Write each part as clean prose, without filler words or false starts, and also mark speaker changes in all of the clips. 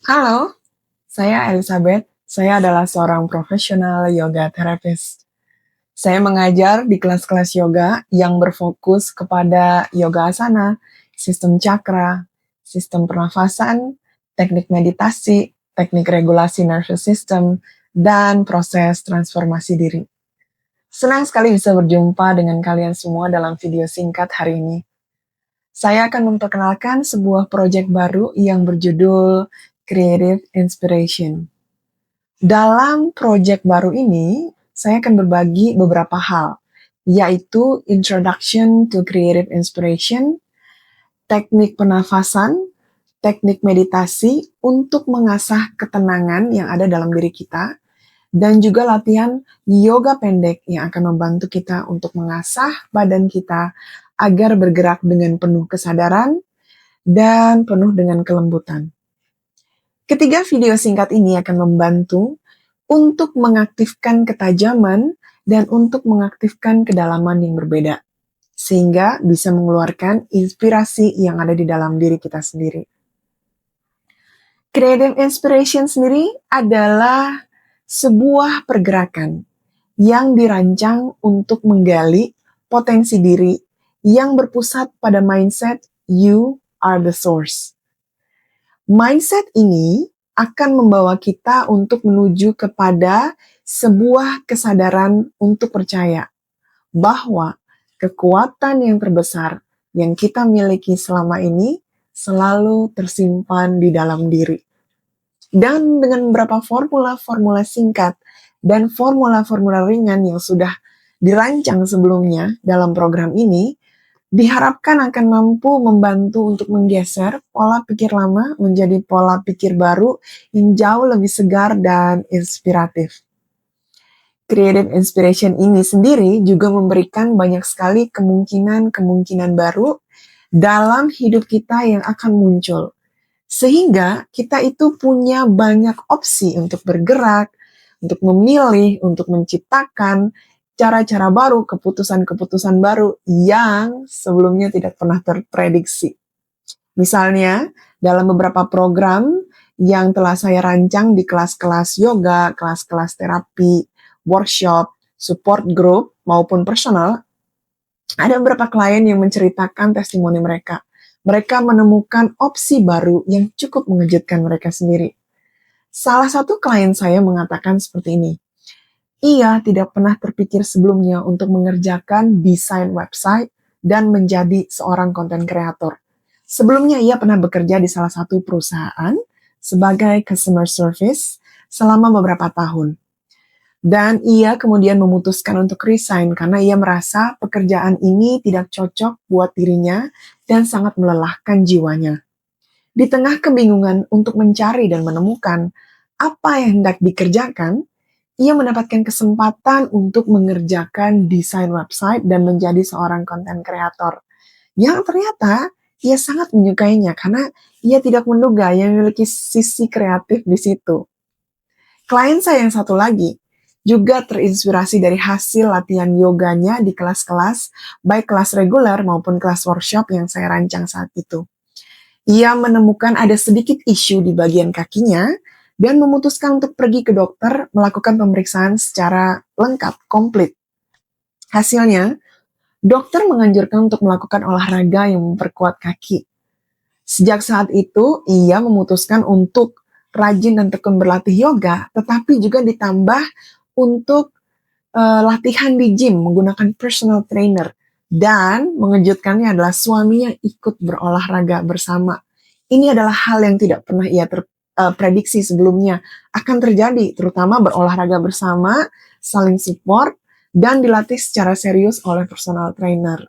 Speaker 1: Halo, saya Elizabeth. Saya adalah seorang profesional yoga therapist. Saya mengajar di kelas-kelas yoga yang berfokus kepada yoga asana, sistem cakra, sistem pernafasan, teknik meditasi, teknik regulasi nervous system, dan proses transformasi diri. Senang sekali bisa berjumpa dengan kalian semua dalam video singkat hari ini. Saya akan memperkenalkan sebuah proyek baru yang berjudul Creative Inspiration. Dalam proyek baru ini, saya akan berbagi beberapa hal, yaitu Introduction to Creative Inspiration, teknik pernafasan, teknik meditasi untuk mengasah ketenangan yang ada dalam diri kita, dan juga latihan yoga pendek yang akan membantu kita untuk mengasah badan kita agar bergerak dengan penuh kesadaran dan penuh dengan kelembutan. Ketiga video singkat ini akan membantu untuk mengaktifkan ketajaman dan untuk mengaktifkan kedalaman yang berbeda, sehingga bisa mengeluarkan inspirasi yang ada di dalam diri kita sendiri. Creative Inspiration sendiri adalah sebuah pergerakan yang dirancang untuk menggali potensi diri yang berpusat pada mindset you are the source. Mindset ini akan membawa kita untuk menuju kepada sebuah kesadaran untuk percaya bahwa kekuatan yang terbesar yang kita miliki selama ini selalu tersimpan di dalam diri. Dan dengan beberapa formula-formula singkat dan formula-formula ringan yang sudah dirancang sebelumnya dalam program ini, diharapkan akan mampu membantu untuk menggeser pola pikir lama menjadi pola pikir baru yang jauh lebih segar dan inspiratif. Creative Inspiration ini sendiri juga memberikan banyak sekali kemungkinan-kemungkinan baru dalam hidup kita yang akan muncul. Sehingga kita itu punya banyak opsi untuk bergerak, untuk memilih, untuk menciptakan cara-cara baru, keputusan-keputusan baru yang sebelumnya tidak pernah terprediksi. Misalnya, dalam beberapa program yang telah saya rancang di kelas-kelas yoga, kelas-kelas terapi, workshop, support group, maupun personal, ada beberapa klien yang menceritakan testimoni mereka. Mereka menemukan opsi baru yang cukup mengejutkan mereka sendiri. Salah satu klien saya mengatakan seperti ini, ia tidak pernah terpikir sebelumnya untuk mengerjakan desain website dan menjadi seorang konten kreator. Sebelumnya ia pernah bekerja di salah satu perusahaan sebagai customer service selama beberapa tahun. Dan ia kemudian memutuskan untuk resign karena ia merasa pekerjaan ini tidak cocok buat dirinya dan sangat melelahkan jiwanya. Di tengah kebingungan untuk mencari dan menemukan apa yang hendak dikerjakan, ia mendapatkan kesempatan untuk mengerjakan desain website dan menjadi seorang konten kreator. Yang ternyata ia sangat menyukainya karena ia tidak menduga ia memiliki sisi kreatif di situ. Klien saya yang satu lagi juga terinspirasi dari hasil latihan yoganya di kelas-kelas, baik kelas reguler maupun kelas workshop yang saya rancang saat itu. Ia menemukan ada sedikit isu di bagian kakinya dan memutuskan untuk pergi ke dokter melakukan pemeriksaan secara lengkap, komplit. Hasilnya, dokter menganjurkan untuk melakukan olahraga yang memperkuat kaki. Sejak saat itu, ia memutuskan untuk rajin dan tekun berlatih yoga, tetapi juga ditambah untuk latihan di gym menggunakan personal trainer. Dan mengejutkannya adalah suaminya ikut berolahraga bersama. Ini adalah hal yang tidak pernah ia prediksi sebelumnya akan terjadi, terutama berolahraga bersama, saling support, dan dilatih secara serius oleh personal trainer.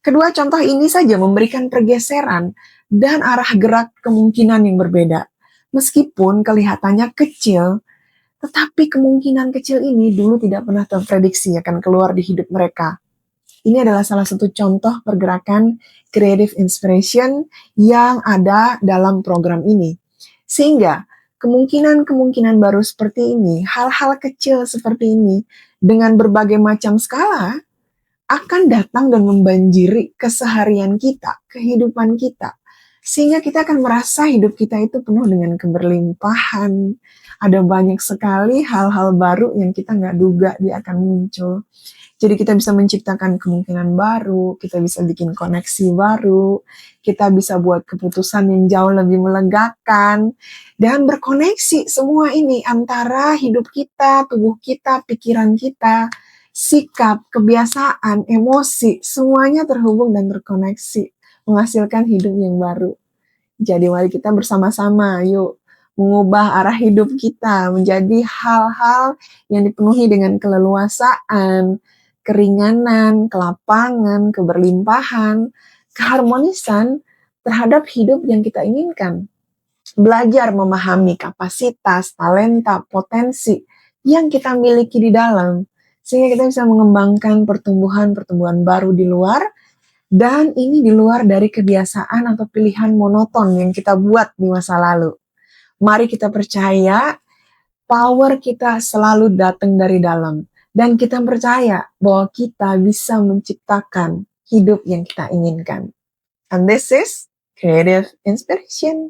Speaker 1: Kedua contoh ini saja memberikan pergeseran dan arah gerak kemungkinan yang berbeda. Meskipun kelihatannya kecil, tetapi kemungkinan kecil ini dulu tidak pernah terprediksi akan keluar di hidup mereka. Ini adalah salah satu contoh pergerakan creative inspiration yang ada dalam program ini. Sehingga kemungkinan-kemungkinan baru seperti ini, hal-hal kecil seperti ini, dengan berbagai macam skala, akan datang dan membanjiri keseharian kita, kehidupan kita. Sehingga kita akan merasa hidup kita itu penuh dengan keberlimpahan. Ada banyak sekali hal-hal baru yang kita nggak duga dia akan muncul. Jadi kita bisa menciptakan kemungkinan baru, kita bisa bikin koneksi baru, kita bisa buat keputusan yang jauh lebih melegakan, dan berkoneksi semua ini antara hidup kita, tubuh kita, pikiran kita, sikap, kebiasaan, emosi, semuanya terhubung dan terkoneksi, menghasilkan hidup yang baru. Jadi mari kita bersama-sama yuk mengubah arah hidup kita menjadi hal-hal yang dipenuhi dengan keleluasaan, keringanan, kelapangan, keberlimpahan, keharmonisan terhadap hidup yang kita inginkan. Belajar memahami kapasitas, talenta, potensi yang kita miliki di dalam, sehingga kita bisa mengembangkan pertumbuhan-pertumbuhan baru di luar, dan ini di luar dari kebiasaan atau pilihan monoton yang kita buat di masa lalu. Mari kita percaya power kita selalu datang dari dalam. Dan kita percaya bahwa kita bisa menciptakan hidup yang kita inginkan. And this is Creative Inspiration.